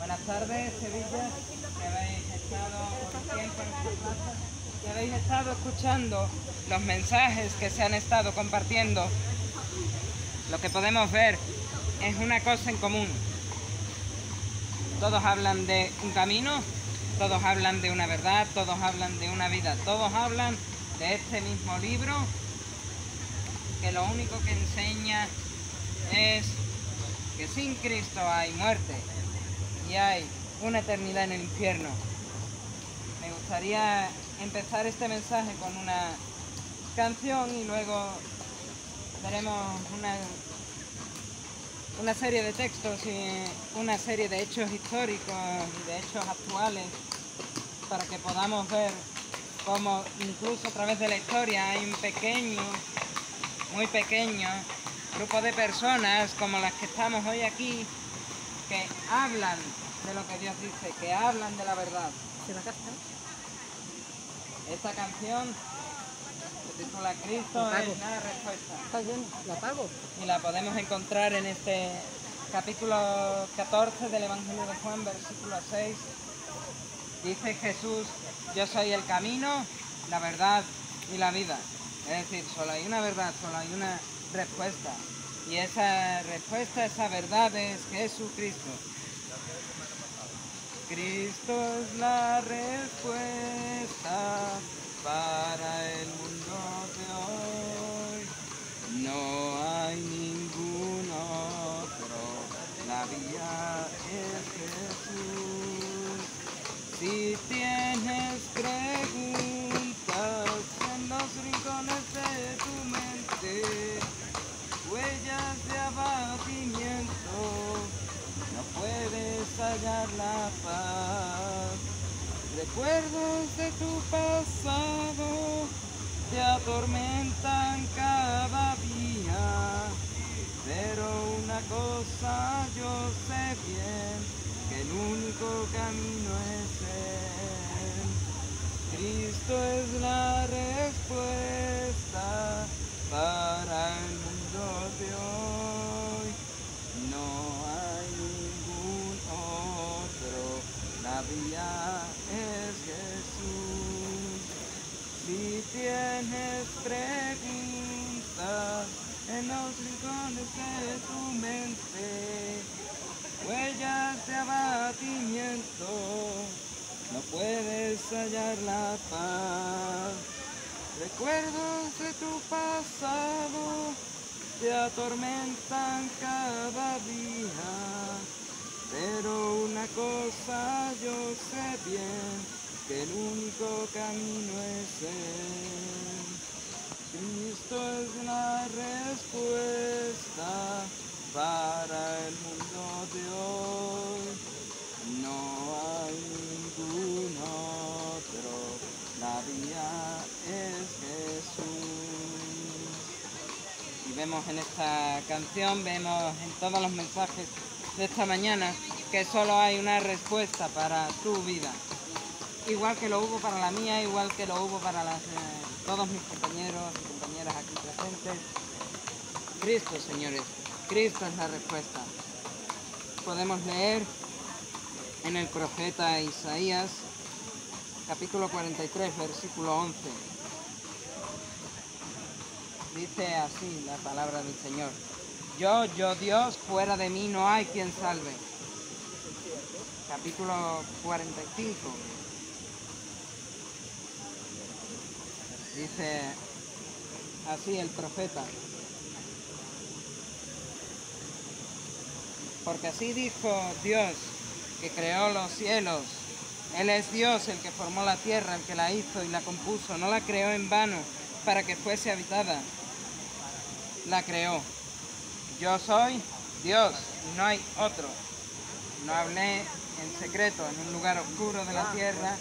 Buenas tardes, Sevilla, que habéis estado por un tiempo en esta plaza, que habéis estado escuchando los mensajes que se han estado compartiendo. Lo que podemos ver es una cosa en común. Todos hablan de un camino, todos hablan de una verdad, todos hablan de una vida, todos hablan de este mismo libro, que lo único que enseña es que sin Cristo hay muerte y hay una eternidad en el infierno. Me gustaría empezar este mensaje con una canción y luego veremos una serie de textos y una serie de hechos históricos y de hechos actuales para que podamos ver cómo incluso a través de la historia hay un pequeño, muy pequeño grupo de personas como las que estamos hoy aquí que hablan de lo que Dios dice, que hablan de la verdad. Esta canción se titula Cristo es la respuesta. Está lleno, la apago. Y la podemos encontrar en este capítulo 14 del Evangelio de Juan, versículo 6. Dice Jesús, yo soy el camino, la verdad y la vida. Es decir, solo hay una verdad, solo hay una respuesta. Y esa respuesta, esa verdad es Jesucristo. Cristo es la respuesta para el mundo de hoy. No hay ningún otro, la vía es Jesús. Si tienes preguntas en los rincones de tu mente, huellas de abatimiento, no puedes hallar la paz. Recuerdos de tu pasado te atormentan cada día, pero una cosa yo sé bien, que el único camino es Él. Cristo es la respuesta para el mundo de hoy. No hay ningún otro, la vía es Jesús. Si tienes preguntas en los rincones de tu mente, huellas de abatimiento, no puedes hallar la paz. Recuerdos de tu pasado te atormentan cada día, pero una cosa yo sé bien, que el único camino es Él. Cristo es la respuesta para el mundo de hoy. No hay ningún otro, la vía es Jesús. Y vemos en esta canción, vemos en todos los mensajes de esta mañana que solo hay una respuesta para tu vida. Igual que lo hubo para la mía, igual que lo hubo para todos mis compañeros y compañeras aquí presentes. Cristo, señores, Cristo es la respuesta. Podemos leer en el profeta Isaías, capítulo 43, versículo 11. Dice así la palabra del Señor. Yo Dios, fuera de mí no hay quien salve. Capítulo 45. Dice así el profeta. Porque así dijo Dios, que creó los cielos. Él es Dios, el que formó la tierra, el que la hizo y la compuso. No la creó en vano para que fuese habitada. La creó. Yo soy Dios y no hay otro. No hablé en secreto en un lugar oscuro de la tierra.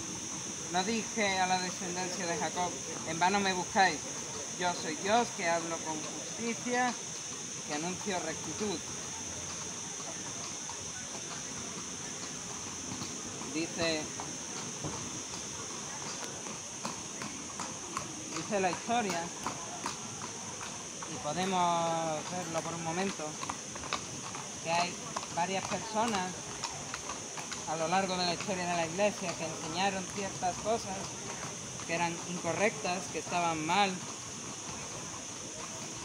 No dije a la descendencia de Jacob, en vano me buscáis. Yo soy Dios que hablo con justicia, que anuncio rectitud. Dice la historia, y podemos verlo por un momento, que hay varias personas a lo largo de la historia de la Iglesia que enseñaron ciertas cosas que eran incorrectas, que estaban mal,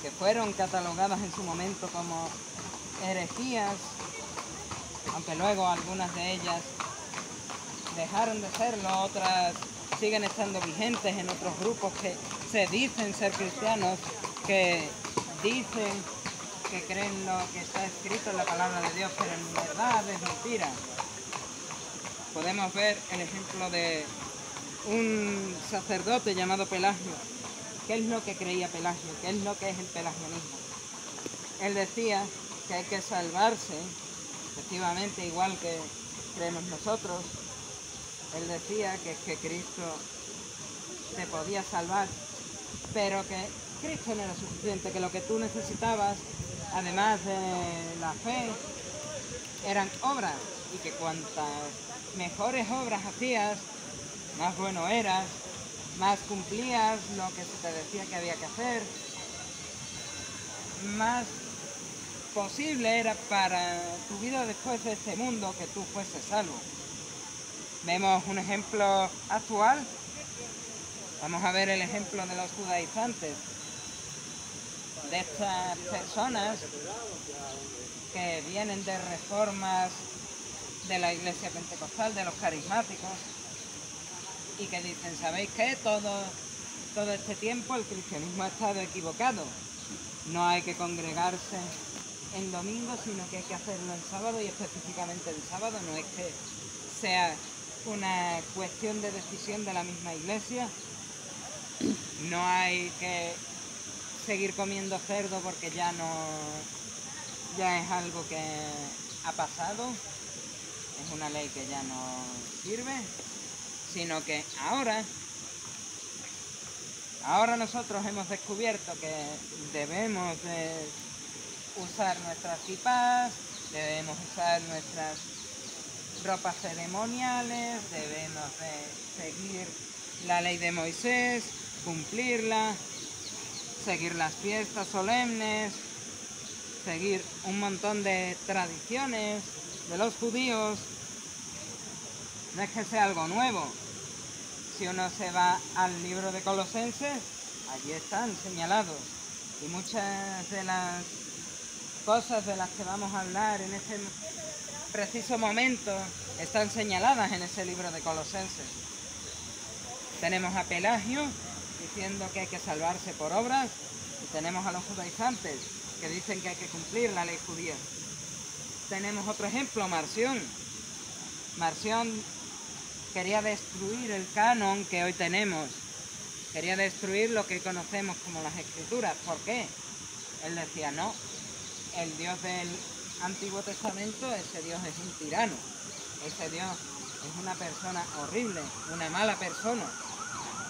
que fueron catalogadas en su momento como herejías, aunque luego algunas de ellas dejaron de serlo, otras siguen estando vigentes en otros grupos que se dicen ser cristianos, que dicen que creen lo que está escrito en la palabra de Dios, pero en verdad es mentira. Podemos ver el ejemplo de un sacerdote llamado Pelagio. ¿Qué es lo que creía Pelagio? ¿Qué es lo que es el pelagianismo? Él decía que hay que salvarse, efectivamente, igual que creemos nosotros. Él decía que Cristo te podía salvar, pero que Cristo no era suficiente, que lo que tú necesitabas, además de la fe, eran obras, y que cuantas mejores obras hacías, más bueno eras, más cumplías lo que se te decía que había que hacer, más posible era para tu vida después de este mundo que tú fueses salvo. Vemos un ejemplo actual. Vamos a ver el ejemplo de los judaizantes, de estas personas que vienen de reformas de la iglesia pentecostal, de los carismáticos, y que dicen, ¿sabéis qué? Todo este tiempo el cristianismo ha estado equivocado. No hay que congregarse en domingo, sino que hay que hacerlo en sábado, y específicamente el sábado. No es que sea una cuestión de decisión de la misma iglesia. No hay que seguir comiendo cerdo porque ya es algo que ha pasado, es una ley que ya no sirve, sino que ahora nosotros hemos descubierto que debemos de usar nuestras kipás, debemos usar nuestras ropas ceremoniales, debemos de seguir la ley de Moisés, cumplirla, seguir las fiestas solemnes, seguir un montón de tradiciones de los judíos. No es que sea algo nuevo. Si uno se va al libro de Colosenses, allí están señalados. Y muchas de las cosas de las que vamos a hablar en este preciso momento están señaladas en ese libro de Colosenses. Tenemos a Pelagio diciendo que hay que salvarse por obras, y tenemos a los judaizantes que dicen que hay que cumplir la ley judía. Tenemos otro ejemplo, Marción. Marción quería destruir el canon que hoy tenemos, quería destruir lo que conocemos como las Escrituras. ¿Por qué? Él decía, no, el Dios del Antiguo Testamento, ese Dios es un tirano, ese Dios es una persona horrible, una mala persona,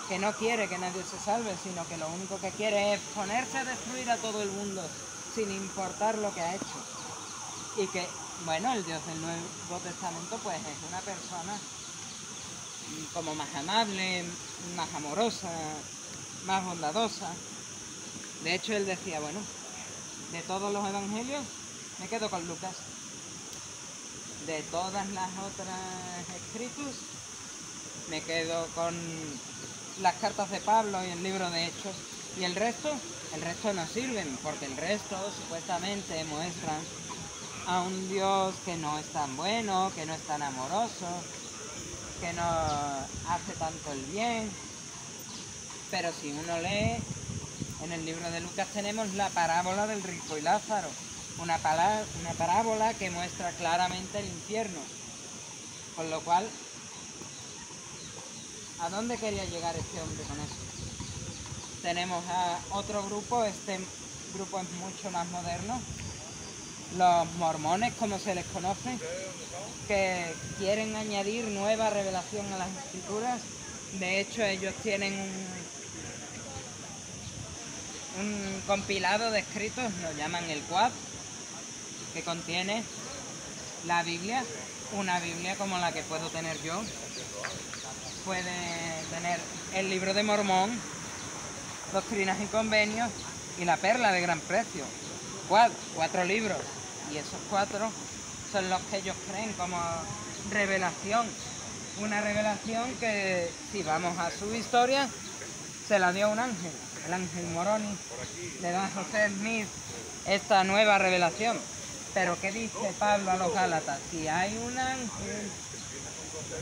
que no quiere que nadie se salve, sino que lo único que quiere es ponerse a destruir a todo el mundo sin importar lo que ha hecho. Y que, bueno, el Dios del Nuevo Testamento pues es una persona como más amable, más amorosa, más bondadosa. De hecho, él decía, bueno, de todos los evangelios me quedo con Lucas. De todas las otras escritos me quedo con las cartas de Pablo y el libro de Hechos. Y el resto no sirven, porque el resto supuestamente muestran a un Dios que no es tan bueno, que no es tan amoroso, que no hace tanto el bien. Pero si uno lee, en el libro de Lucas tenemos la parábola del rico y Lázaro, una parábola que muestra claramente el infierno. Con lo cual, ¿a dónde quería llegar este hombre con eso? Tenemos a otro grupo, este grupo es mucho más moderno, los mormones, como se les conoce, que quieren añadir nueva revelación a las Escrituras. De hecho, ellos tienen un compilado de escritos, lo llaman el Quad, que contiene la Biblia, una Biblia como la que puedo tener yo. Puede tener el libro de Mormón, Doctrinas y Convenios y la Perla de Gran Precio. 4 libros. Y esos 4 son los que ellos creen como revelación. Una revelación que, si vamos a su historia, se la dio un ángel. El ángel Moroni le da a José Smith esta nueva revelación. Pero ¿qué dice Pablo a los Gálatas? Si hay un ángel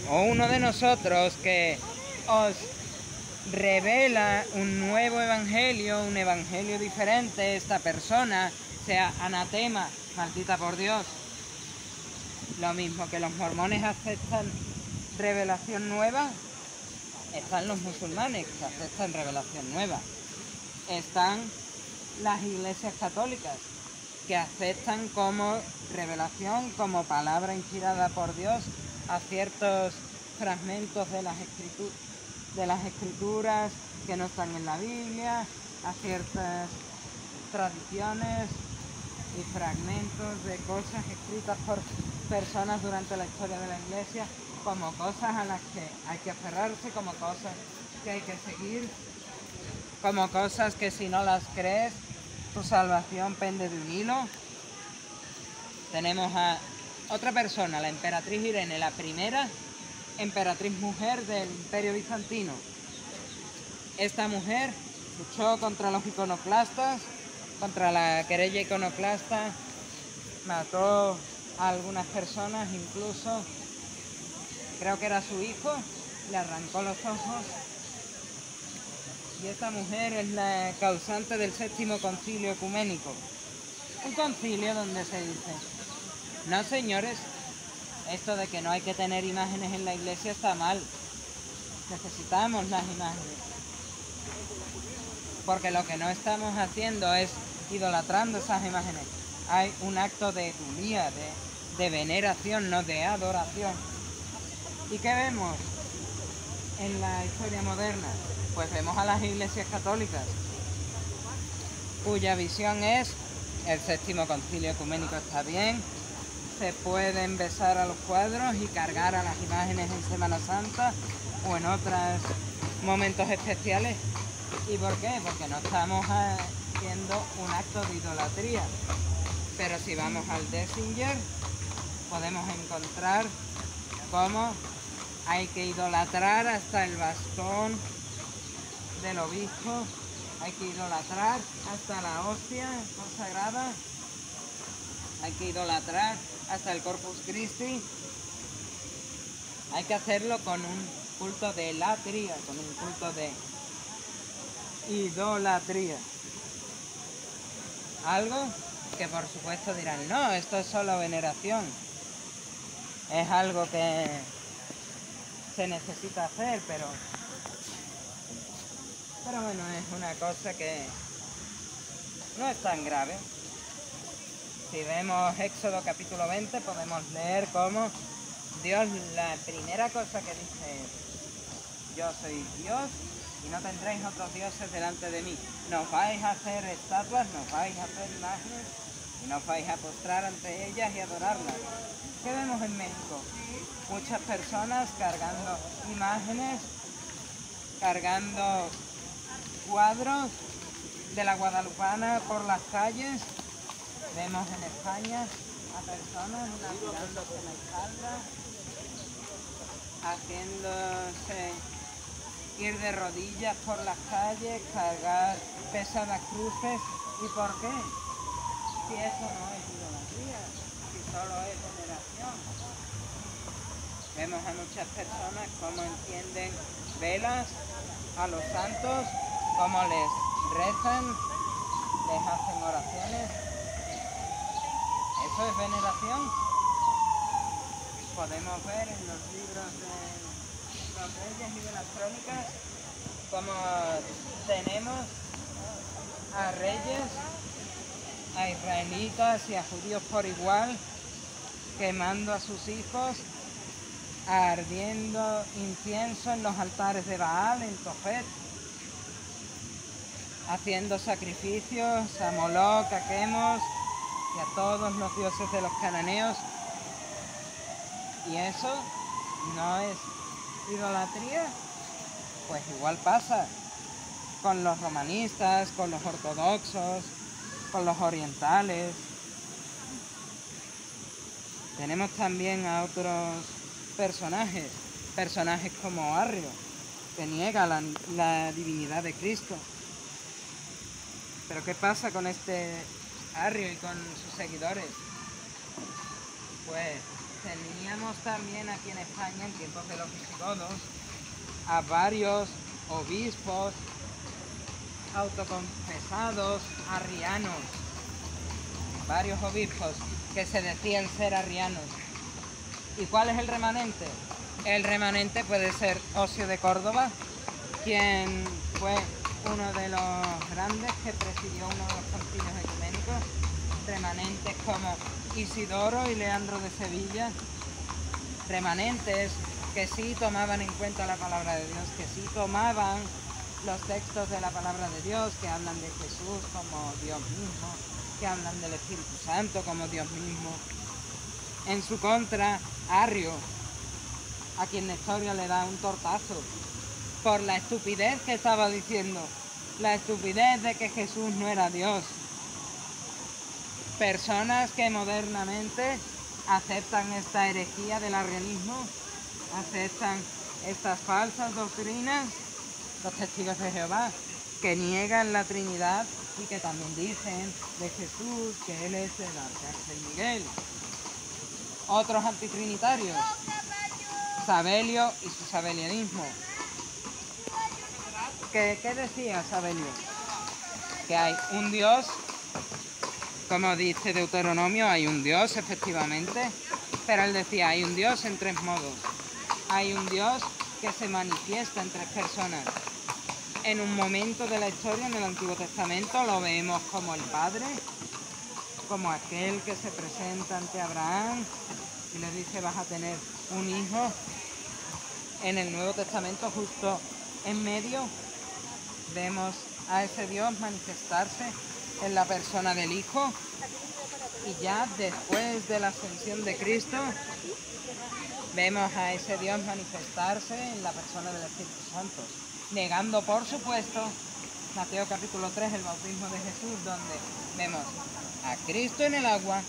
o uno de nosotros que os revela un nuevo evangelio, un evangelio diferente, esta persona sea anatema, maldita por Dios. Lo mismo que los mormones aceptan revelación nueva, están los musulmanes que aceptan revelación nueva. Están las iglesias católicas que aceptan como revelación, como palabra inspirada por Dios a ciertos fragmentos de las escrituras que no están en la Biblia, a ciertas tradiciones y fragmentos de cosas escritas por personas durante la historia de la Iglesia, como cosas a las que hay que aferrarse, como cosas que hay que seguir, como cosas que si no las crees, tu salvación pende de un hilo. Tenemos a otra persona, la emperatriz Irene, la primera emperatriz mujer del Imperio Bizantino. Esta mujer luchó contra los iconoclastas, contra la querella iconoclasta, mató a algunas personas, incluso creo que era su hijo, le arrancó los ojos. Y esta mujer es la causante del Séptimo Concilio Ecuménico. Un concilio donde se dice: no, señores, esto de que no hay que tener imágenes en la iglesia está mal. Necesitamos las imágenes. Porque lo que no estamos haciendo es idolatrando esas imágenes. Hay un acto de tulía, de veneración, no de adoración. ¿Y qué vemos en la historia moderna? Pues vemos a las iglesias católicas, cuya visión es: el Séptimo Concilio Ecuménico está bien, se pueden besar a los cuadros y cargar a las imágenes en Semana Santa o en otros momentos especiales. ¿Y por qué? Porque no estamos haciendo un acto de idolatría. Pero si vamos al Dessinger, podemos encontrar cómo hay que idolatrar hasta el bastón del obispo, hay que idolatrar hasta la hostia consagrada, hay que idolatrar hasta el Corpus Christi. Hay que hacerlo con un culto de latría, con un culto de idolatría. Algo que por supuesto dirán: no, esto es solo veneración. Es algo que se necesita hacer, pero bueno, es una cosa que no es tan grave. Si vemos Éxodo capítulo 20, podemos leer cómo Dios, la primera cosa que dice es: yo soy Dios y no tendréis otros dioses delante de mí. No vais a hacer estatuas, no vais a hacer imágenes y no vais a postrar ante ellas y adorarlas. ¿Qué vemos en México? Muchas personas cargando imágenes, cargando cuadros de la Guadalupana por las calles. Vemos en España a personas tirándose la espalda, haciéndose ir de rodillas por las calles, cargar pesadas cruces. ¿Y por qué? Si eso no es idolatría, si solo es veneración. Vemos a muchas personas cómo encienden velas a los santos, cómo les rezan, les hacen oraciones. ¿Eso es veneración? Podemos ver en los libros de los reyes y de las crónicas cómo tenemos a reyes, a israelitas y a judíos por igual, quemando a sus hijos, ardiendo incienso en los altares de Baal, en Tofet, haciendo sacrificios a Moloch, a Quemos y a todos los dioses de los cananeos. ¿Y eso no es idolatría? Pues igual pasa con los romanistas, con los ortodoxos, con los orientales. Tenemos también a otros personajes como Arrio, que niega la divinidad de Cristo. Pero ¿qué pasa con este Arrio y con sus seguidores? Pues teníamos también aquí en España, en tiempos de los visigodos, a varios obispos autoconfesados arrianos, varios obispos que se decían ser arrianos. ¿Y cuál es el remanente? El remanente puede ser Osio de Córdoba, quien fue uno de los grandes que presidió uno de los concilios ecuménicos, remanentes como Isidoro y Leandro de Sevilla, remanentes que sí tomaban en cuenta la palabra de Dios, que sí tomaban los textos de la palabra de Dios, que hablan de Jesús como Dios mismo, que hablan del Espíritu Santo como Dios mismo. En su contra, Arrio, a quien Nestorio le da un tortazo por la estupidez que estaba diciendo, la estupidez de que Jesús no era Dios. Personas que modernamente aceptan esta herejía del arrianismo, aceptan estas falsas doctrinas, los testigos de Jehová, que niegan la Trinidad y que también dicen de Jesús que Él es el Arcángel Miguel. Otros antitrinitarios, Sabelio y su sabelianismo. ¿Qué decía Sabelio? Que hay un Dios, como dice Deuteronomio, hay un Dios efectivamente, pero él decía, hay un Dios en tres modos. Hay un Dios que se manifiesta en tres personas. En un momento de la historia, en el Antiguo Testamento, lo vemos como el Padre, como aquel que se presenta ante Abraham y le dice, vas a tener un hijo. En el Nuevo Testamento, justo en medio, vemos a ese Dios manifestarse en la persona del Hijo, y ya después de la ascensión de Cristo vemos a ese Dios manifestarse en la persona del Espíritu Santo, negando por supuesto Mateo capítulo 3, el bautismo de Jesús, donde vemos a Cristo en el agua,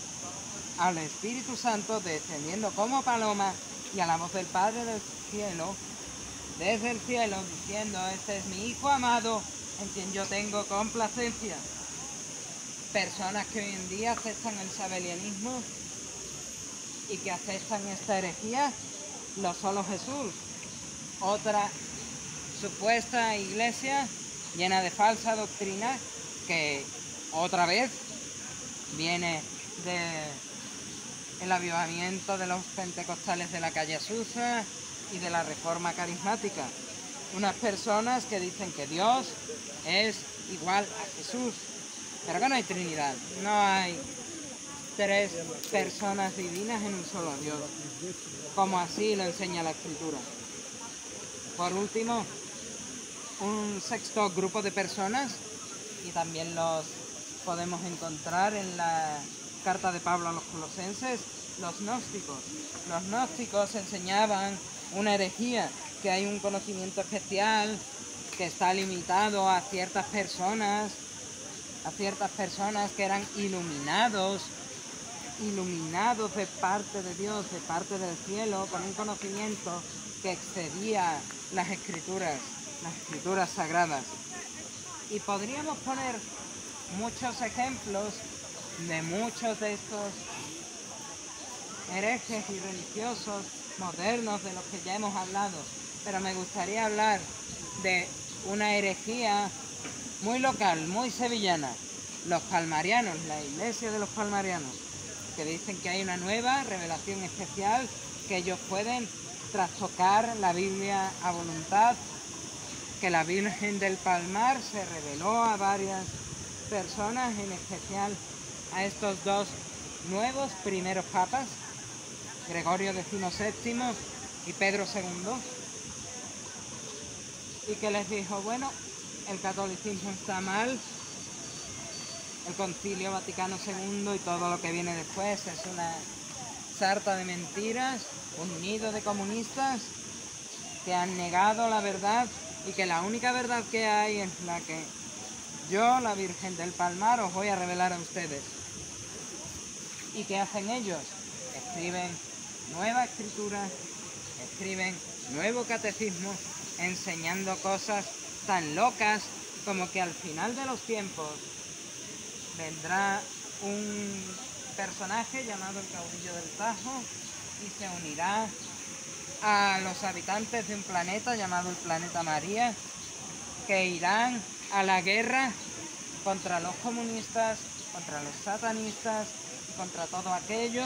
al Espíritu Santo descendiendo como paloma y a la voz del Padre del cielo, desde el cielo, diciendo, este es mi Hijo amado en quien yo tengo complacencia. Personas que hoy en día aceptan el sabelianismo y que aceptan esta herejía, lo solo Jesús. Otra supuesta iglesia llena de falsa doctrina que otra vez viene del avivamiento de los pentecostales de la calle Azusa y de la reforma carismática. Unas personas que dicen que Dios es igual a Jesús, pero que no hay Trinidad, no hay tres personas divinas en un solo Dios, como así lo enseña la Escritura. Por último, un sexto grupo de personas, y también los podemos encontrar en la carta de Pablo a los Colosenses, los gnósticos. Los gnósticos enseñaban una herejía, que hay un conocimiento especial que está limitado a ciertas personas que eran iluminados de parte de Dios, de parte del cielo, con un conocimiento que excedía las escrituras sagradas. Y podríamos poner muchos ejemplos de muchos de estos herejes y religiosos modernos de los que ya hemos hablado, pero me gustaría hablar de una herejía muy local, muy sevillana, los palmarianos, la iglesia de los palmarianos, que dicen que hay una nueva revelación especial, que ellos pueden trastocar la Biblia a voluntad, que la Virgen del Palmar se reveló a varias personas, en especial a estos dos nuevos primeros papas, Gregorio XVII y Pedro II, y que les dijo, bueno, el catolicismo está mal, el Concilio Vaticano II y todo lo que viene después es una sarta de mentiras, un nido de comunistas que han negado la verdad, y que la única verdad que hay es la que yo, la Virgen del Palmar, os voy a revelar a ustedes. ¿Y qué hacen ellos? Escriben nueva escritura escriben nuevo catecismo enseñando cosas tan locas como que al final de los tiempos vendrá un personaje llamado el caudillo del Tajo y se unirá a los habitantes de un planeta llamado el planeta María, que irán a la guerra contra los comunistas, contra los satanistas y contra todo aquello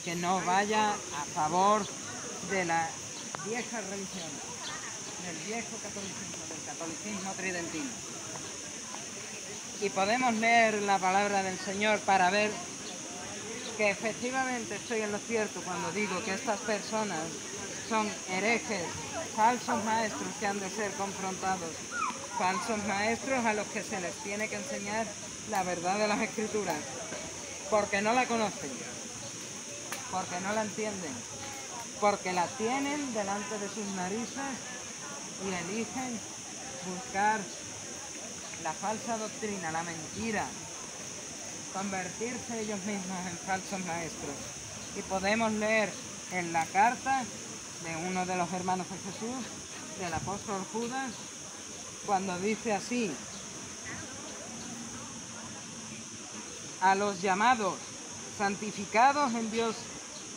que no vaya a favor de la vieja religión, del viejo catolicismo, del catolicismo tridentino. Y podemos leer la palabra del Señor para ver que efectivamente estoy en lo cierto cuando digo que estas personas son herejes, falsos maestros que han de ser confrontados, falsos maestros a los que se les tiene que enseñar la verdad de las Escrituras, porque no la conocen, porque no la entienden, porque la tienen delante de sus narices y eligen buscar la falsa doctrina, la mentira, convertirse ellos mismos en falsos maestros. Y podemos leer en la carta de uno de los hermanos de Jesús, del apóstol Judas, cuando dice así: a los llamados, santificados en Dios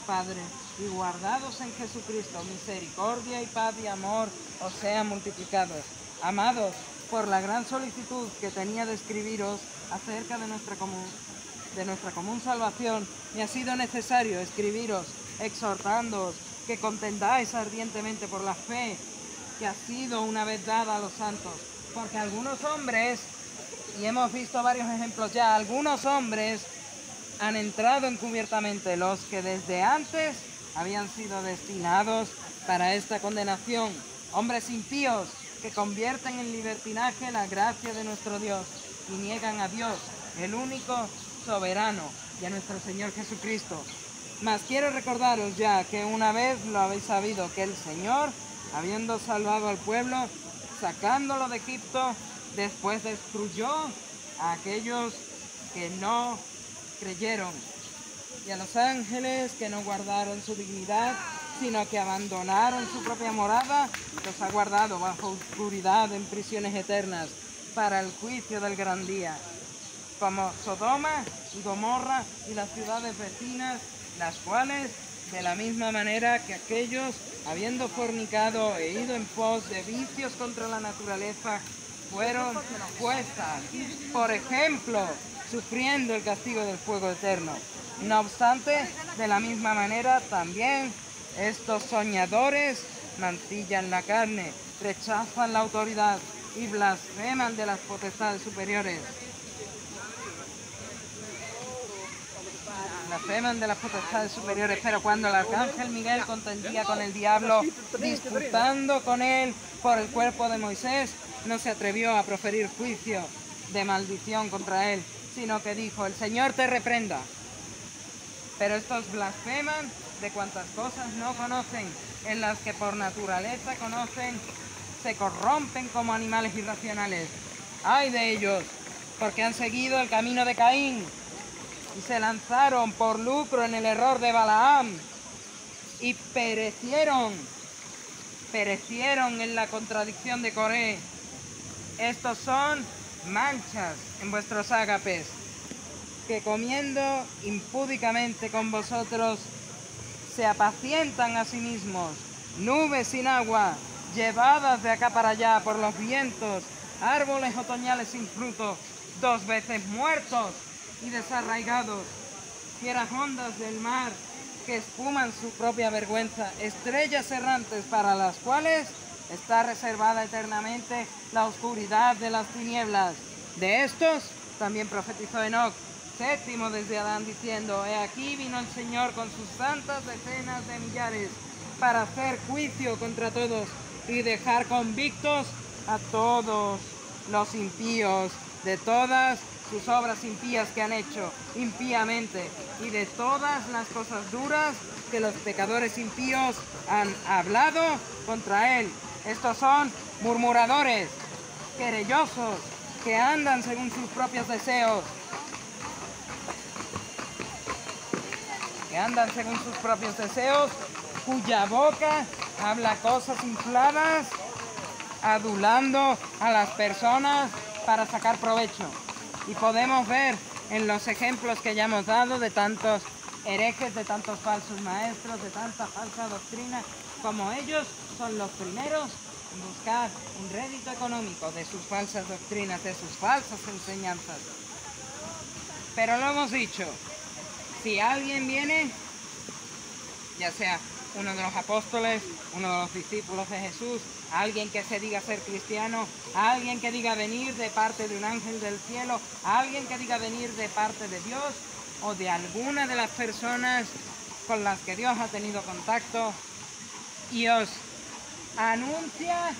Padre y guardados en Jesucristo, misericordia y paz y amor os sean multiplicados. Amados, por la gran solicitud que tenía de escribiros acerca de nuestra común salvación, me ha sido necesario escribiros exhortándoos que contendáis ardientemente por la fe que ha sido una vez dada a los santos, porque algunos hombres, y hemos visto varios ejemplos ya, algunos hombres han entrado encubiertamente, los que desde antes habían sido destinados para esta condenación, hombres impíos que convierten en libertinaje la gracia de nuestro Dios y niegan a Dios, el único soberano, y a nuestro Señor Jesucristo. Mas quiero recordaros ya que una vez lo habéis sabido, que el Señor, habiendo salvado al pueblo, sacándolo de Egipto, después destruyó a aquellos que no creyeron, y a los ángeles que no guardaron su dignidad, sino que abandonaron su propia morada, los ha guardado bajo oscuridad en prisiones eternas, para el juicio del gran día, como Sodoma y Gomorra y las ciudades vecinas, las cuales, de la misma manera que aquellos, habiendo fornicado e ido en pos de vicios contra la naturaleza, fueron puestas, por ejemplo, sufriendo el castigo del fuego eterno. No obstante, de la misma manera también estos soñadores mancillan la carne, rechazan la autoridad y blasfeman de las potestades superiores. Blasfeman de las potestades superiores, pero cuando el arcángel Miguel contendía con el diablo, disputando con él por el cuerpo de Moisés, no se atrevió a proferir juicio de maldición contra él, sino que dijo: el Señor te reprenda. Pero estos blasfeman de cuantas cosas no conocen, en las que por naturaleza conocen, se corrompen como animales irracionales. ¡Ay de ellos! Porque han seguido el camino de Caín y se lanzaron por lucro en el error de Balaam y perecieron en la contradicción de Coré. Estos son manchas en vuestros ágapes, que comiendo impúdicamente con vosotros se apacientan a sí mismos, nubes sin agua, llevadas de acá para allá por los vientos, árboles otoñales sin fruto, 2 veces muertos y desarraigados, fieras ondas del mar que espuman su propia vergüenza, estrellas errantes para las cuales está reservada eternamente la oscuridad de las tinieblas. De estos también profetizó Enoc, 7º desde Adán, diciendo: he aquí vino el Señor con sus santas decenas de millares para hacer juicio contra todos y dejar convictos a todos los impíos de todas sus obras impías que han hecho impíamente y de todas las cosas duras que los pecadores impíos han hablado contra él. Estos son murmuradores, querellosos, que andan según sus propios deseos, cuya boca habla cosas infladas, adulando a las personas para sacar provecho. Y podemos ver en los ejemplos que ya hemos dado de tantos herejes, de tantos falsos maestros, de tanta falsa doctrina, como ellos son los primeros en buscar un rédito económico de sus falsas doctrinas, de sus falsas enseñanzas. Pero lo hemos dicho, si alguien viene, ya sea uno de los apóstoles, uno de los discípulos de Jesús, alguien que se diga ser cristiano, alguien que diga venir de parte de un ángel del cielo, alguien que diga venir de parte de Dios o de alguna de las personas con las que Dios ha tenido contacto y os anuncia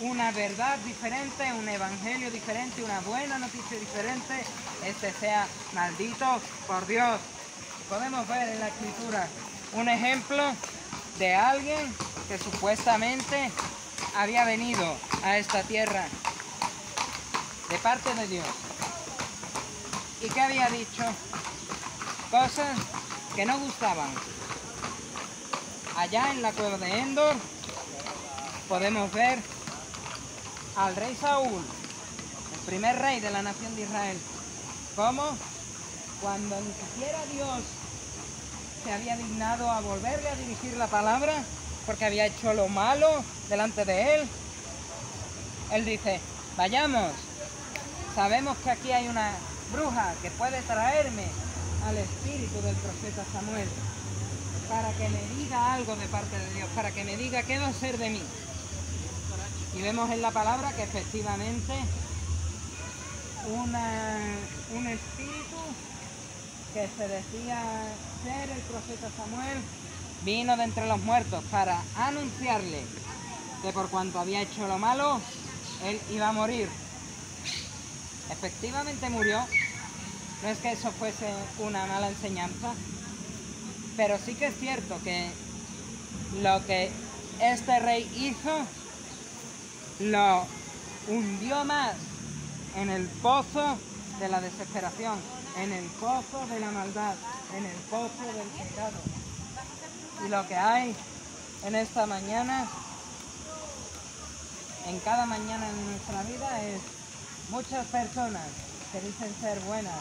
una verdad diferente, un evangelio diferente, una buena noticia diferente, este sea maldito por Dios. Podemos ver en la Escritura un ejemplo de alguien que supuestamente había venido a esta tierra de parte de Dios y que había dicho cosas que no gustaban. Allá en la cueva de Endor podemos ver al rey Saúl, el primer rey de la nación de Israel, como cuando ni siquiera Dios se había dignado a volverle a dirigir la palabra porque había hecho lo malo delante de él, él dice: vayamos, sabemos que aquí hay una bruja que puede traerme al espíritu del profeta Samuel para que me diga algo de parte de Dios, para que me diga qué va a ser de mí. Y vemos en la palabra que efectivamente un espíritu que se decía ser el profeta Samuel vino de entre los muertos para anunciarle que por cuanto había hecho lo malo, él iba a morir. Efectivamente murió. No es que eso fuese una mala enseñanza, pero sí que es cierto que lo que este rey hizo lo hundió más en el pozo de la desesperación, en el pozo de la maldad, en el pozo del pecado. Y lo que hay en esta mañana, en cada mañana de nuestra vida, es muchas personas que dicen ser buenas,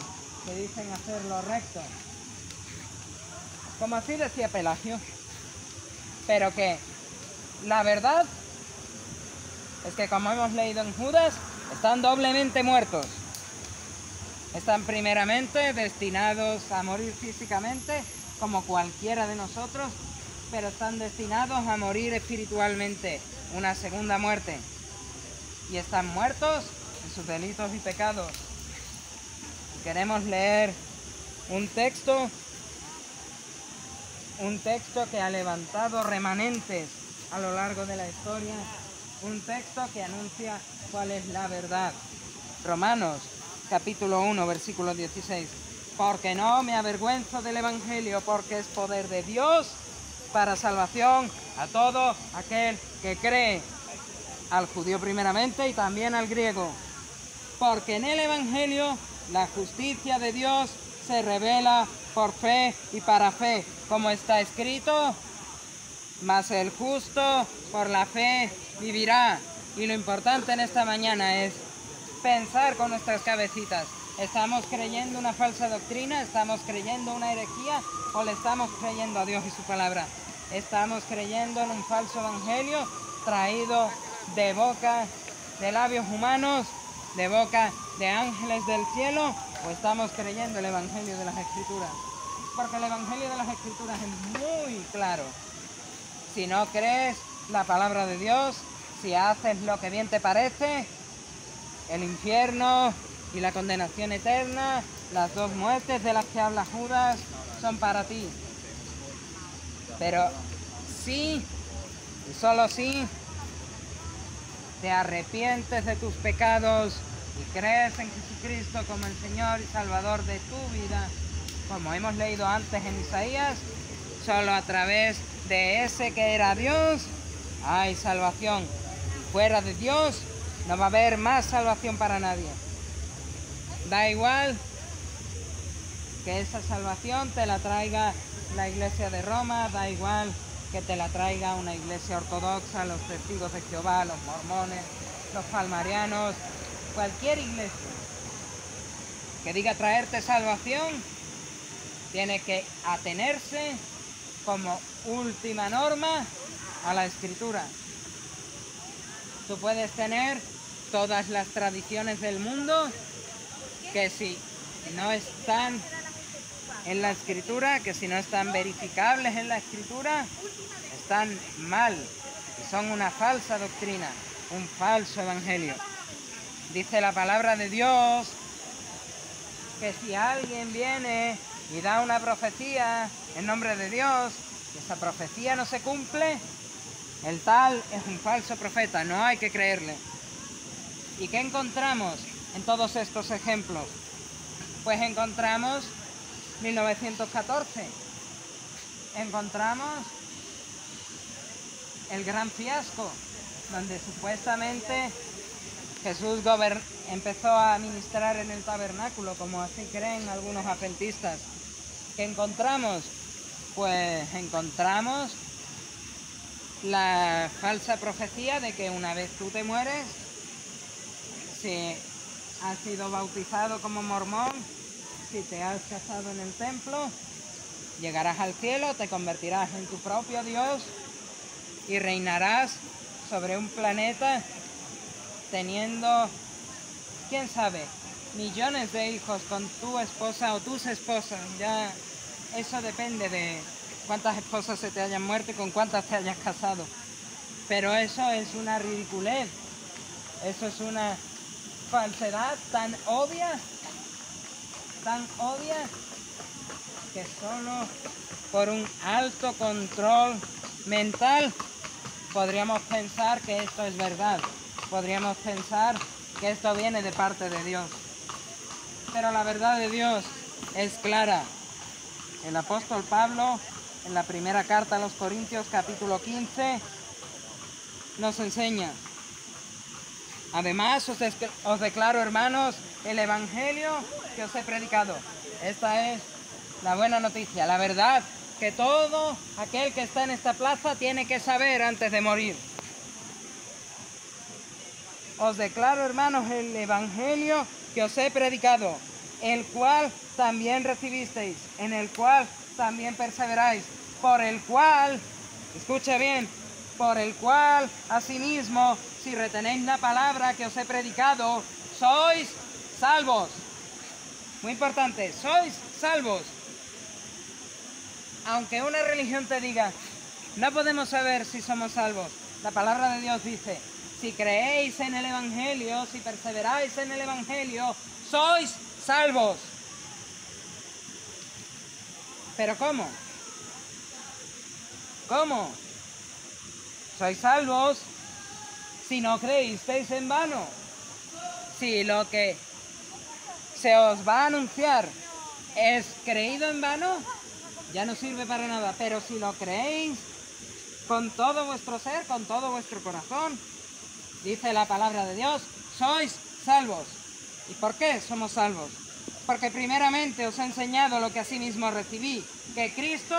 que dicen hacer lo recto, como así decía Pelagio, pero que la verdad es que, como hemos leído en Judas, están doblemente muertos. Están primeramente destinados a morir físicamente, como cualquiera de nosotros, pero están destinados a morir espiritualmente, una segunda muerte. Y están muertos en sus delitos y pecados. Queremos leer un texto que ha levantado remanentes a lo largo de la historia, un texto que anuncia cuál es la verdad. Romanos, capítulo 1, versículo 16. Porque no me avergüenzo del Evangelio, porque es poder de Dios para salvación a todo aquel que cree, al judío primeramente y también al griego. Porque en el Evangelio la justicia de Dios se revela por fe y para fe, como está escrito: mas el justo por la fe vivirá. Y lo importante en esta mañana es pensar con nuestras cabecitas: ¿estamos creyendo una falsa doctrina? ¿Estamos creyendo una herejía? ¿O le estamos creyendo a Dios y su palabra? ¿Estamos creyendo en un falso evangelio traído de boca de labios humanos, de boca de ángeles del cielo? ¿O estamos creyendo el evangelio de las Escrituras? Porque el evangelio de las Escrituras es muy claro. Si no crees la palabra de Dios, si haces lo que bien te parece, el infierno y la condenación eterna, las dos muertes de las que habla Judas, son para ti. Pero sí, y solo sí, te arrepientes de tus pecados y crees en Jesucristo como el Señor y Salvador de tu vida, como hemos leído antes en Isaías, solo a través de ese que era Dios hay salvación. Y fuera de Dios no va a haber más salvación para nadie. Da igual que esa salvación te la traiga la Iglesia de Roma, da igual que te la traiga una iglesia ortodoxa, los testigos de Jehová, los mormones, los palmarianos, cualquier iglesia que diga traerte salvación, tiene que atenerse como última norma a la Escritura. Tú puedes tener todas las tradiciones del mundo que si no están en la Escritura, que si no están verificables en la Escritura, están mal y son una falsa doctrina, un falso evangelio. Dice la palabra de Dios que si alguien viene y da una profecía en nombre de Dios y esa profecía no se cumple, el tal es un falso profeta, no hay que creerle. ¿Y qué encontramos en todos estos ejemplos? Pues encontramos 1914, encontramos el gran fiasco, donde supuestamente Jesús empezó a ministrar en el tabernáculo, como así creen algunos adventistas. ¿Qué encontramos? Pues encontramos la falsa profecía de que una vez tú te mueres, si has sido bautizado como mormón, si te has casado en el templo, llegarás al cielo, te convertirás en tu propio Dios y reinarás sobre un planeta teniendo, quién sabe, millones de hijos con tu esposa o tus esposas. Ya eso depende de cuántas esposas se te hayan muerto y con cuántas te hayas casado. Pero eso es una ridiculez, eso es una falsedad tan obvia, que solo por un alto control mental podríamos pensar que esto es verdad. Podríamos pensar que esto viene de parte de Dios. Pero la verdad de Dios es clara. El apóstol Pablo, en la primera carta a los Corintios, capítulo 15, nos enseña: además os declaro, hermanos, el evangelio que os he predicado. Esta es la buena noticia, la verdad que todo aquel que está en esta plaza tiene que saber antes de morir. Os declaro, hermanos, el evangelio que os he predicado, el cual también recibisteis, en el cual también perseveráis, por el cual, escuche bien, por el cual, asimismo, si retenéis la palabra que os he predicado, sois salvos. Muy importante, sois salvos. Aunque una religión te diga, no podemos saber si somos salvos, la palabra de Dios dice: si creéis en el evangelio, si perseveráis en el evangelio, sois salvos. ¿Pero cómo? ¿Cómo? Sois salvos si no creísteis en vano. Si lo que se os va a anunciar es creído en vano, ya no sirve para nada. Pero si lo creéis con todo vuestro ser, con todo vuestro corazón, dice la palabra de Dios, sois salvos. ¿Y por qué somos salvos? Porque primeramente os he enseñado lo que asimismo recibí, que Cristo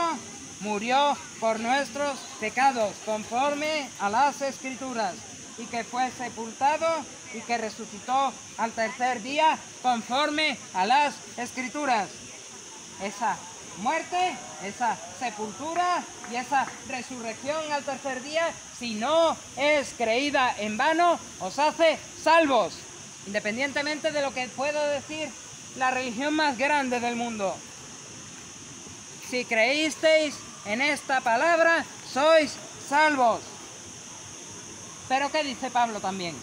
murió por nuestros pecados, conforme a las Escrituras, y que fue sepultado y que resucitó al tercer día, conforme a las Escrituras. Esa muerte, esa sepultura y esa resurrección al tercer día, si no es creída en vano, os hace salvos, independientemente de lo que pueda decir la religión más grande del mundo. Si creísteis en esta palabra, sois salvos. Pero ¿qué dice Pablo también?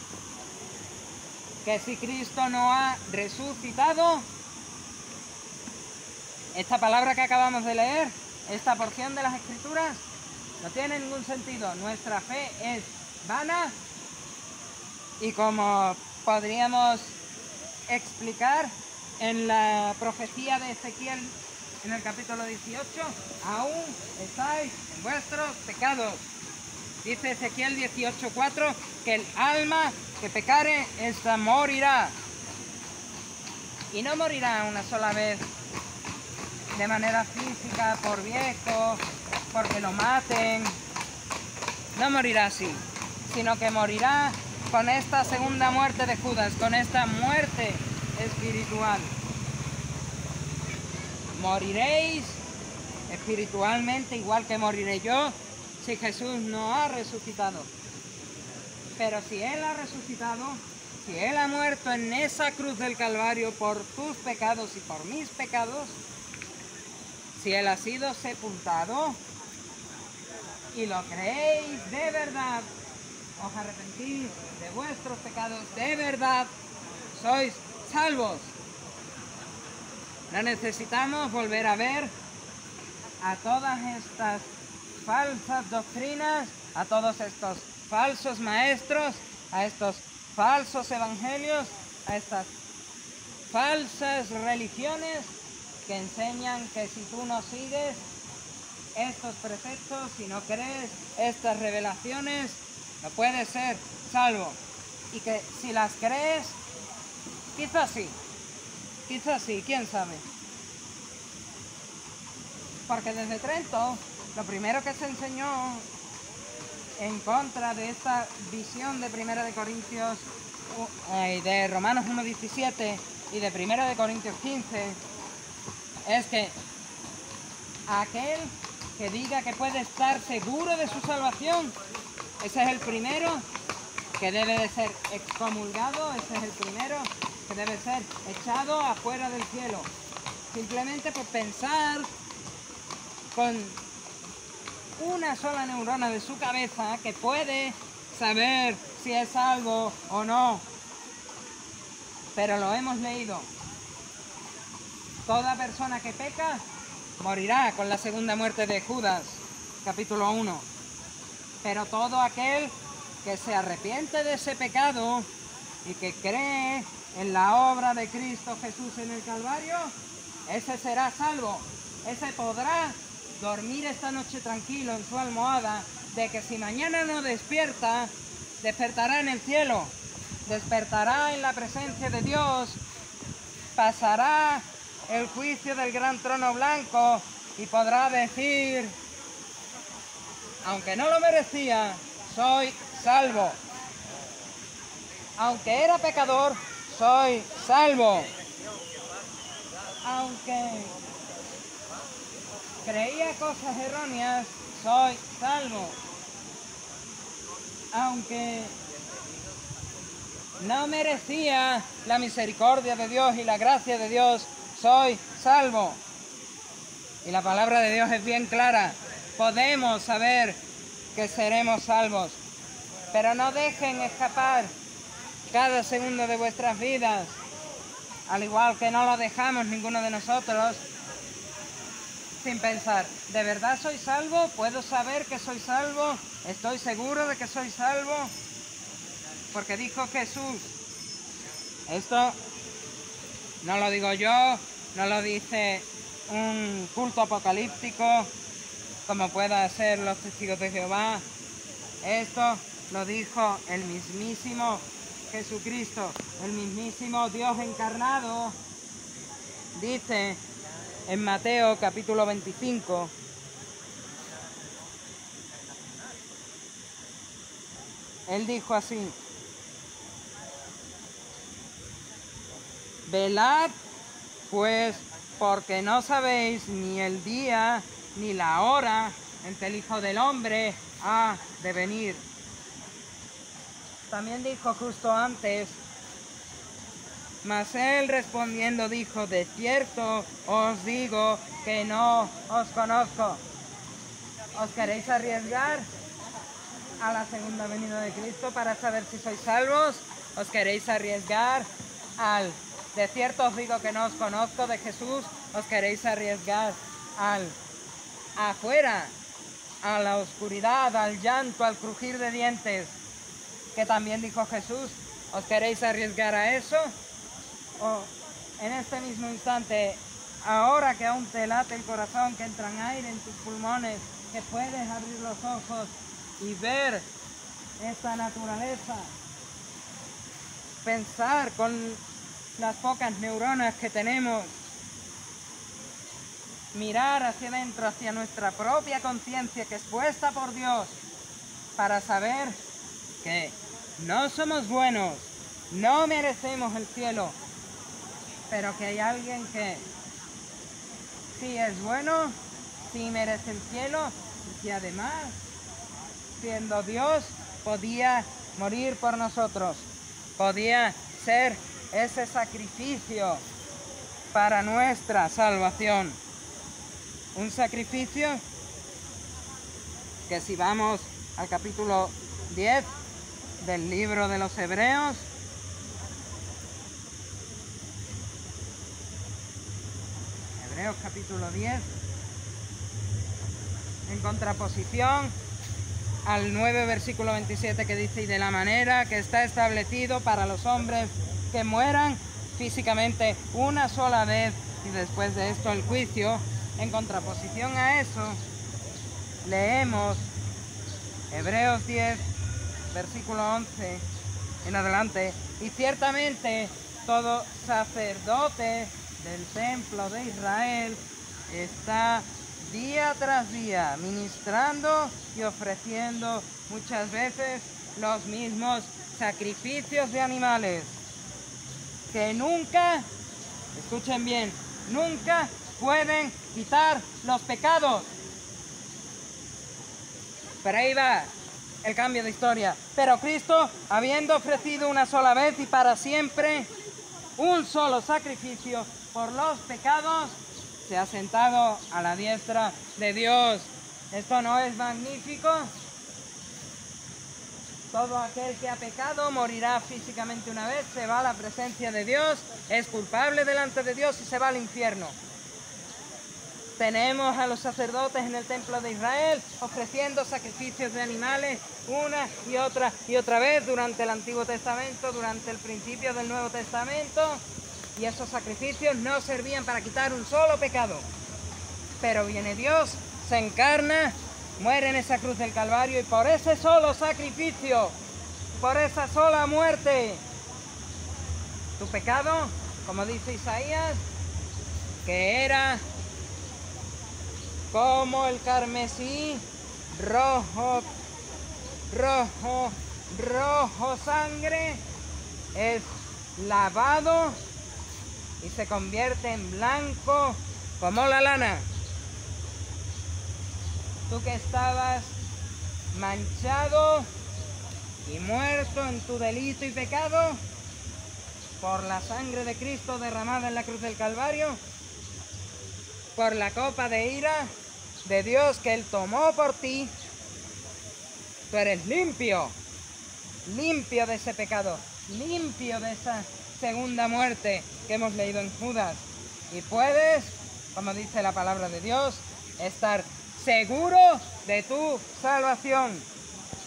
Que si Cristo no ha resucitado, esta palabra que acabamos de leer, esta porción de las Escrituras, no tiene ningún sentido. Nuestra fe es vana y, como podríamos explicar en la profecía de Ezequiel en el capítulo 18, aún estáis en vuestros pecados. Dice Ezequiel 18:4 que el alma que pecare, esta morirá. Y no morirá una sola vez de manera física, por viejo, porque lo maten. No morirá así, sino que morirá con esta segunda muerte de Judas, con esta muerte espiritual. Moriréis espiritualmente igual que moriré yo si Jesús no ha resucitado. Pero si Él ha resucitado, si Él ha muerto en esa cruz del Calvario por tus pecados y por mis pecados, si Él ha sido sepultado y lo creéis de verdad, os arrepentís de vuestros pecados de verdad, sois salvos. No necesitamos volver a ver a todas estas falsas doctrinas, a todos estos falsos maestros, a estos falsos evangelios, a estas falsas religiones que enseñan que si tú no sigues estos preceptos, si no crees estas revelaciones, no puedes ser salvo. Y que si las crees, quizás sí, quién sabe. Porque desde Trento, lo primero que se enseñó en contra de esta visión de Primera de Corintios, de Romanos 1:17 y de Primera de Corintios 15, es que aquel que diga que puede estar seguro de su salvación, ese es el primero que debe de ser excomulgado, ese es el primero que debe ser echado afuera del cielo, simplemente por pensar con una sola neurona de su cabeza que puede saber si es salvo o no. Pero lo hemos leído. Toda persona que peca morirá con la segunda muerte de Judas, capítulo 1. Pero todo aquel que se arrepiente de ese pecado y que cree en la obra de Cristo Jesús en el Calvario, ese será salvo. Ese podrá dormir esta noche tranquilo en su almohada, de que si mañana no despierta, despertará en el cielo, despertará en la presencia de Dios, pasará el juicio del gran trono blanco y podrá decir: aunque no lo merecía, soy salvo. Aunque era pecador, soy salvo. Aunque creía cosas erróneas, soy salvo. Aunque no merecía la misericordia de Dios y la gracia de Dios, soy salvo. Y la palabra de Dios es bien clara. Podemos saber que seremos salvos. Pero no dejen escapar cada segundo de vuestras vidas, al igual que no lo dejamos ninguno de nosotros, sin pensar: ¿de verdad soy salvo? ¿Puedo saber que soy salvo? ¿Estoy seguro de que soy salvo? Porque dijo Jesús, esto no lo digo yo, no lo dice un culto apocalíptico como pueda ser los testigos de Jehová, esto lo dijo el mismísimo Jesucristo, el mismísimo Dios encarnado. Dice en Mateo capítulo 25, Él dijo así: velad pues, porque no sabéis ni el día ni la hora en que el Hijo del Hombre ha de venir. También dijo justo antes: mas él respondiendo dijo: de cierto os digo que no os conozco. ¿Os queréis arriesgar a la segunda venida de Cristo para saber si sois salvos? ¿Os queréis arriesgar al de cierto os digo que no os conozco de Jesús? ¿Os queréis arriesgar al afuera, a la oscuridad, al llanto, al crujir de dientes, que también dijo Jesús? ¿Os queréis arriesgar a eso? O en este mismo instante, ahora que aún te late el corazón, que entran aire en tus pulmones, que puedes abrir los ojos y ver esta naturaleza, pensar con las pocas neuronas que tenemos, mirar hacia adentro, hacia nuestra propia conciencia que es puesta por Dios, para saber que no somos buenos, no merecemos el cielo, pero que hay alguien que sí es bueno, sí merece el cielo, y que además, siendo Dios, podía morir por nosotros, podía ser ese sacrificio para nuestra salvación. Un sacrificio que, si vamos al capítulo 10 del libro de los Hebreos, Hebreos capítulo 10, en contraposición al 9 versículo 27, que dice: y de la manera que está establecido para los hombres que mueran físicamente una sola vez, y después de esto el juicio. En contraposición a eso, leemos Hebreos 10, versículo 11 en adelante: y ciertamente todo sacerdote del templo de Israel está día tras día ministrando y ofreciendo muchas veces los mismos sacrificios de animales que nunca, escuchen bien, nunca pueden quitar los pecados. Pero ahí va el cambio de historia. Pero Cristo, habiendo ofrecido una sola vez y para siempre un solo sacrificio por los pecados, se ha sentado a la diestra de Dios. ¿Esto no es magnífico? Todo aquel que ha pecado morirá físicamente una vez, se va a la presencia de Dios, es culpable delante de Dios y se va al infierno. Tenemos a los sacerdotes en el templo de Israel ofreciendo sacrificios de animales una y otra vez durante el Antiguo Testamento, durante el principio del Nuevo Testamento, y esos sacrificios no servían para quitar un solo pecado. Pero viene Dios, se encarna, muere en esa cruz del Calvario, y por ese solo sacrificio, por esa sola muerte, tu pecado, como dice Isaías, que era como el carmesí, rojo sangre, es lavado y se convierte en blanco como la lana. Tú que estabas manchado y muerto en tu delito y pecado, por la sangre de Cristo derramada en la cruz del Calvario, por la copa de ira de Dios que Él tomó por ti, tú eres limpio, limpio de ese pecado, limpio de esa segunda muerte que hemos leído en Judas. Y puedes, como dice la palabra de Dios, estar seguro de tu salvación.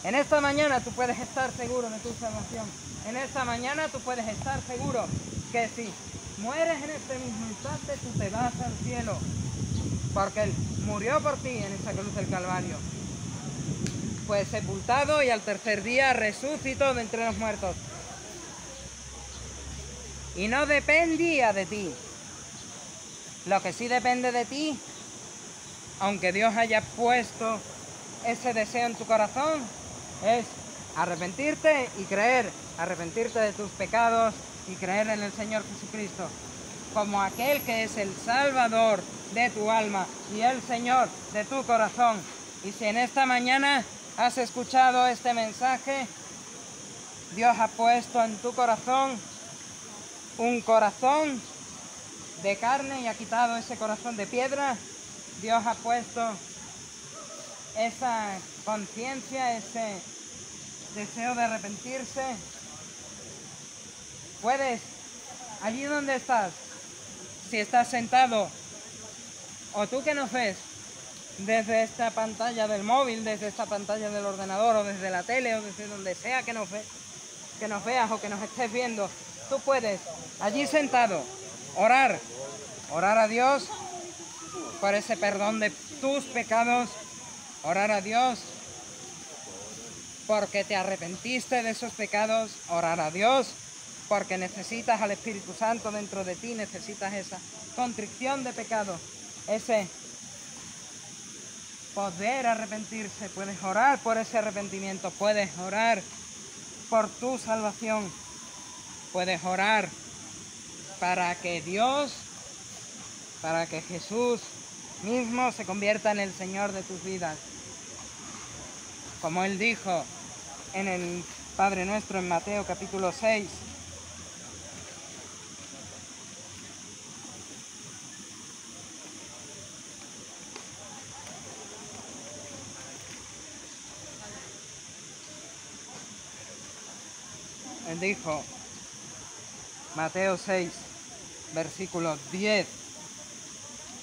En esta mañana tú puedes estar seguro de tu salvación. En esta mañana tú puedes estar seguro que si mueres en este mismo instante, tú te vas al cielo, porque Él murió por ti en esa cruz del Calvario. Fue sepultado y al tercer día resucitó de entre los muertos. Y no dependía de ti. Lo que sí depende de ti, aunque Dios haya puesto ese deseo en tu corazón, es arrepentirte y creer, arrepentirte de tus pecados y creer en el Señor Jesucristo como aquel que es el Salvador de tu alma y el Señor de tu corazón. Y si en esta mañana has escuchado este mensaje, Dios ha puesto en tu corazón un corazón de carne y ha quitado ese corazón de piedra. Dios ha puesto esa conciencia, ese deseo de arrepentirse. Puedes, allí donde estás, si estás sentado, o tú que nos ves desde esta pantalla del móvil, desde esta pantalla del ordenador, o desde la tele, o desde donde sea que nos veas o que nos estés viendo, tú puedes, allí sentado, orar a Dios por ese perdón de tus pecados, orar a Dios porque te arrepentiste de esos pecados, orar a Dios porque necesitas al Espíritu Santo dentro de ti, necesitas esa contrición de pecado. ese poder arrepentirse, puedes orar por ese arrepentimiento, puedes orar por tu salvación, puedes orar para que Dios, para que Jesús mismo se convierta en el Señor de tus vidas. Como Él dijo en el Padre Nuestro en Mateo capítulo 6. Él dijo, Mateo 6, versículo 10,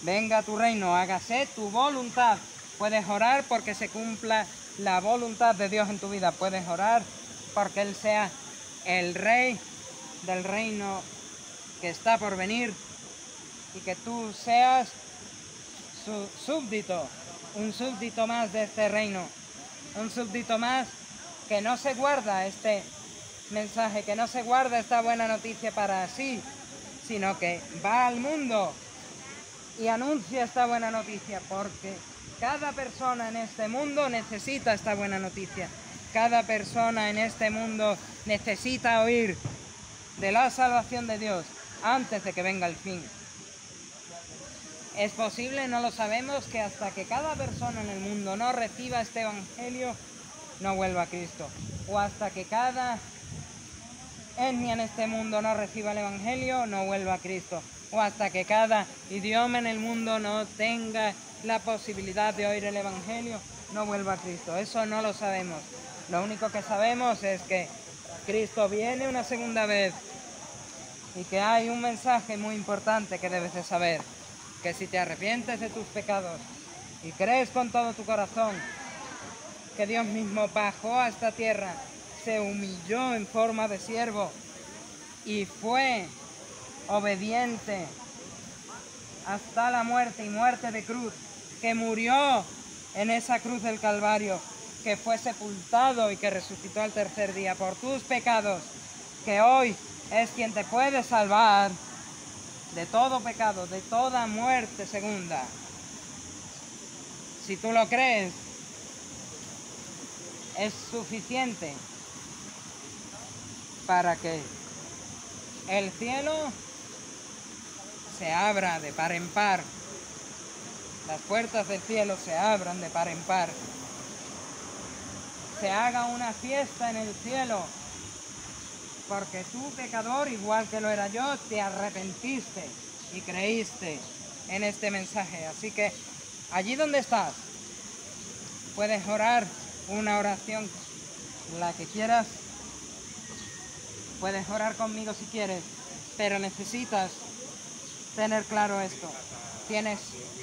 venga tu reino, hágase tu voluntad. Puedes orar porque se cumpla la voluntad de Dios en tu vida. Puedes orar porque Él sea el rey del reino que está por venir y que tú seas su súbdito, un súbdito más de este reino, un súbdito más que no se guarda este mensaje, que no se guarda esta buena noticia para sí, sino que va al mundo y anuncia esta buena noticia, porque cada persona en este mundo necesita esta buena noticia. Cada persona en este mundo necesita oír de la salvación de Dios antes de que venga el fin. Es posible, no lo sabemos, que hasta que cada persona en el mundo no reciba este evangelio, no vuelva a Cristo. O hasta que cada etnia en este mundo no reciba el evangelio, no vuelva a Cristo. O hasta que cada idioma en el mundo no tenga la posibilidad de oír el evangelio, no vuelva a Cristo. Eso no lo sabemos. Lo único que sabemos es que Cristo viene una segunda vez y que hay un mensaje muy importante que debes de saber, que si te arrepientes de tus pecados y crees con todo tu corazón que Dios mismo bajó a esta tierra, se humilló en forma de siervo y fue obediente hasta la muerte y muerte de cruz, que murió en esa cruz del Calvario, que fue sepultado y que resucitó al tercer día por tus pecados, que hoy es quien te puede salvar de todo pecado, de toda muerte segunda. Si tú lo crees, es suficiente para que el cielo se abra de par en par, las puertas del cielo se abran de par en par, se haga una fiesta en el cielo, porque tú, pecador, igual que lo era yo, te arrepentiste y creíste en este mensaje. Así que allí donde estás, puedes orar una oración, la que quieras. Puedes orar conmigo si quieres, pero necesitas tener claro esto. Tienes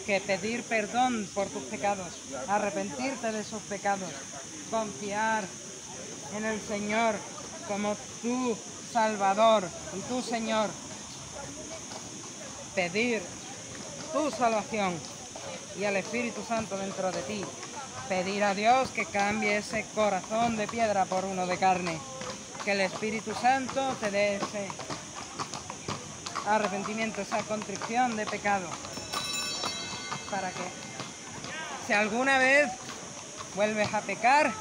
que pedir perdón por tus pecados, arrepentirte de esos pecados, confiar en el Señor como tu Salvador y tu Señor, pedir tu salvación y al Espíritu Santo dentro de ti, pedir a Dios que cambie ese corazón de piedra por uno de carne, que el Espíritu Santo te dé ese arrepentimiento, esa contrición de pecado, para que si alguna vez vuelves a pecar,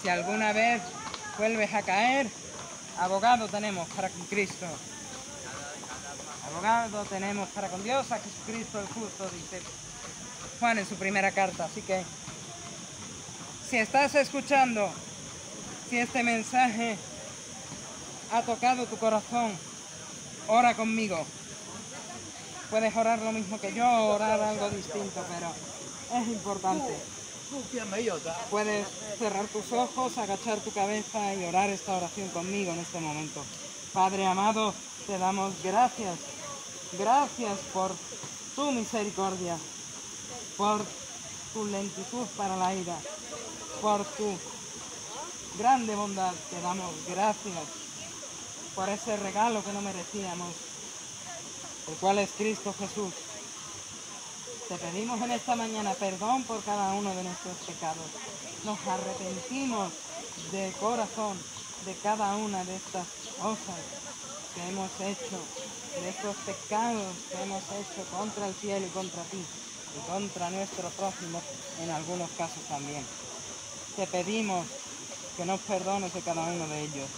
si alguna vez vuelves a caer, abogado tenemos para con Cristo. Abogado tenemos para con Dios, a Jesucristo el justo, dice Juan en su primera carta. Así que si estás escuchando, si este mensaje ha tocado tu corazón, ora conmigo. Puedes orar lo mismo que yo, orar algo distinto, pero es importante. Puedes cerrar tus ojos, agachar tu cabeza y orar esta oración conmigo en este momento. Padre amado, te damos gracias. Gracias por tu misericordia, por tu lentitud para la ira, por tu grande bondad. Te damos gracias por ese regalo que no merecíamos, el cual es Cristo Jesús. Te pedimos en esta mañana perdón por cada uno de nuestros pecados. Nos arrepentimos de corazón de cada una de estas cosas que hemos hecho, de estos pecados que hemos hecho contra el cielo y contra ti, y contra nuestro prójimo en algunos casos también. Te pedimos que nos perdones de cada uno de ellos,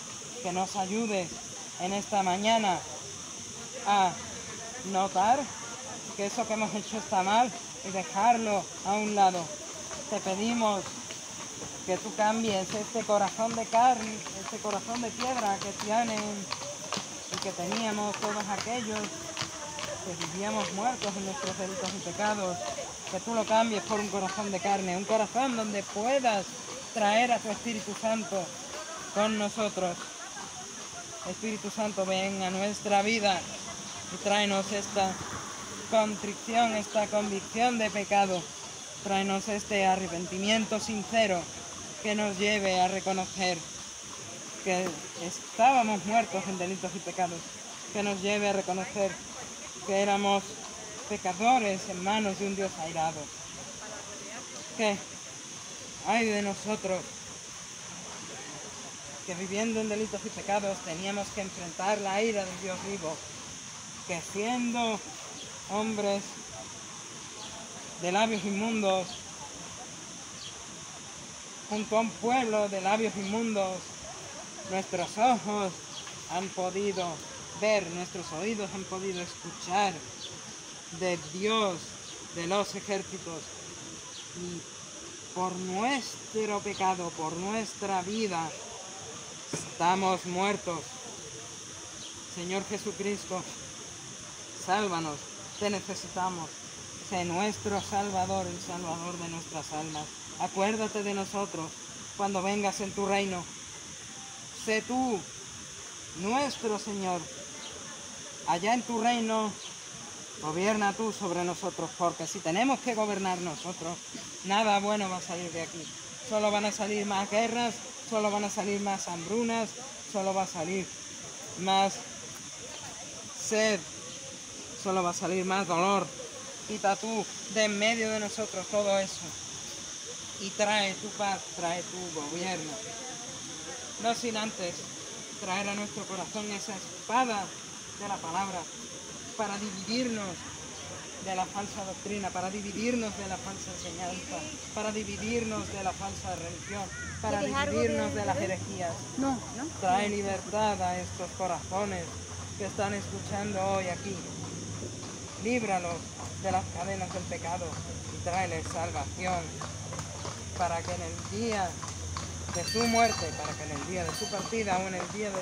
que nos ayudes en esta mañana a notar que eso que hemos hecho está mal y dejarlo a un lado. Te pedimos que tú cambies este corazón de carne, este corazón de piedra que tienen y que teníamos todos aquellos que vivíamos muertos en nuestros delitos y pecados, que tú lo cambies por un corazón de carne, un corazón donde puedas traer a tu Espíritu Santo con nosotros. Espíritu Santo, ven a nuestra vida y tráenos esta contrición, esta convicción de pecado. Tráenos este arrepentimiento sincero que nos lleve a reconocer que estábamos muertos en delitos y pecados, que nos lleve a reconocer que éramos pecadores en manos de un Dios airado. Que ay de nosotros, que viviendo en delitos y pecados teníamos que enfrentar la ira del Dios vivo, que siendo hombres de labios inmundos, junto a un pueblo de labios inmundos, nuestros ojos han podido ver, nuestros oídos han podido escuchar de Dios de los ejércitos, y por nuestro pecado, por nuestra vida, estamos muertos. Señor Jesucristo, sálvanos, te necesitamos. Sé nuestro Salvador, el Salvador de nuestras almas. Acuérdate de nosotros cuando vengas en tu reino. Sé tú, nuestro Señor. Allá en tu reino, gobierna tú sobre nosotros, porque si tenemos que gobernar nosotros, nada bueno va a salir de aquí. Solo van a salir más guerras, solo van a salir más hambrunas, solo va a salir más sed, solo va a salir más dolor. Quita tú de en medio de nosotros todo eso y trae tu paz, trae tu gobierno. No sin antes traer a nuestro corazón esa espada de la palabra para dividirnos de la falsa doctrina, para dividirnos de la falsa enseñanza, para dividirnos de la falsa religión, para dividirnos de las herejías. Trae libertad a estos corazones que están escuchando hoy aquí. Líbralos de las cadenas del pecado y tráeles salvación, para que en el día de su muerte, para que en el día de su partida o en el día de